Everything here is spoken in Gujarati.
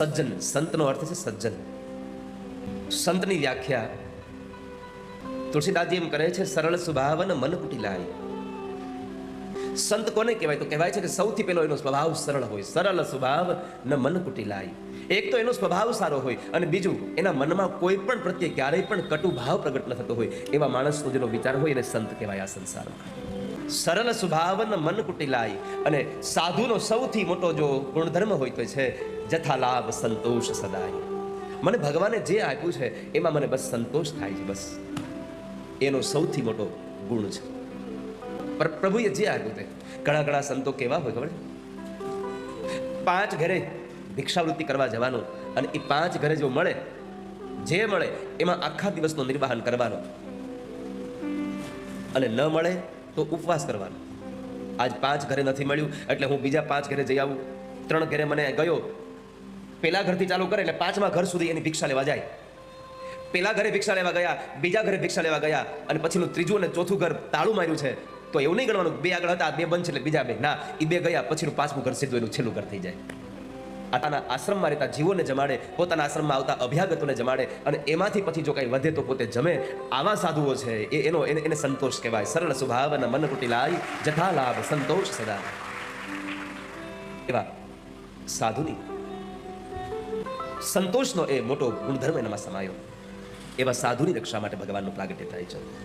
સજ્જન, સંતનો અર્થ છે સજ્જન. સંતની વ્યાખ્યા તુલસીદાસજી એમ કરે છે, સરળ સ્વભાવન મન કુટિલાય. સંત કોને કહેવાય? તો કહેવાય છે કે સૌથી પહેલો એનો સ્વભાવ સરળ હોય. સરળ સ્વભાવ ન મન કુટિલાય. એક તો એનો સ્વભાવ સારો હોય અને બીજું એના મનમાં કોઈ પણ પ્રત્યે ક્યારેય પણ કટુ ભાવ પ્રગટ ન થતો હોય. એવા માણસનો જેનો વિચાર હોય એને સંત કહેવાય આ સંસારમાં. સરળ સ્વભાવન મન કુટિલાય. અને સાધુનો સૌથી મોટો જો ગુણધર્મ હોય તો છે જથા લાભ સંતોષ સદાય. મને ભગવાને જે આપ્યું છે એમાં મને બસ સંતોષ થાય છે, બસ એનો સૌથી મોટો ગુણ છે. પ્રભુએ જે આપ્યું તે. ઘણા ઘણા સંતો કેવા હોય ખબર છે? 5 ઘરે ભિક્ષાવૃત્તિ કરવા જવાનું અને એ 5 ઘરે જો મળે, જે મળે એમાં આખા દિવસનો નિર્વાહન કરવાનો અને ન મળે તો ઉપવાસ કરવાનો. આજ 5 ઘરે નથી મળ્યું એટલે હું બીજા 5 ઘરે જઈ આવું. 3 ઘરે મને ગયો, પેલા ઘરથી ચાલુ કરે એટલે 5મા ઘર સુધી એની ભિક્ષા લેવા જાય. પેલા ઘરે ભિક્ષા લેવા ગયા, બીજા ઘરે ભિક્ષા લેવા ગયા અને પછીનું 3જું અને 4થું ઘર તાળું માર્યું છે તો એવું નહીં ગણવાનું 2 આગળ હતા, 2 બંધ છે એટલે બીજા 2 ના, એ 2 ગયા પછીનું 5મું ઘર સીધું એનું છેલ્લું ઘર થઈ જાય. આના આશ્રમમાં રહેતા જીવોને જમાડે, પોતાના આશ્રમમાં આવતા અભ્યાગતોને જમાડે અને એમાંથી પછી જો કાંઈ વધે તો પોતે જમે. આવા સાધુઓ છે એને સંતોષ કહેવાય. સરળ સ્વભાવ અને મન કુટિલાય, જથા લાભ સંતોષ સદા. એવા સાધુની સંતોષનો એ મોટો ગુણધર્મ એનામાં સમાયો. એવા સાધુની રક્ષા માટે ભગવાનનું પ્રાગટ્ય થાય છે.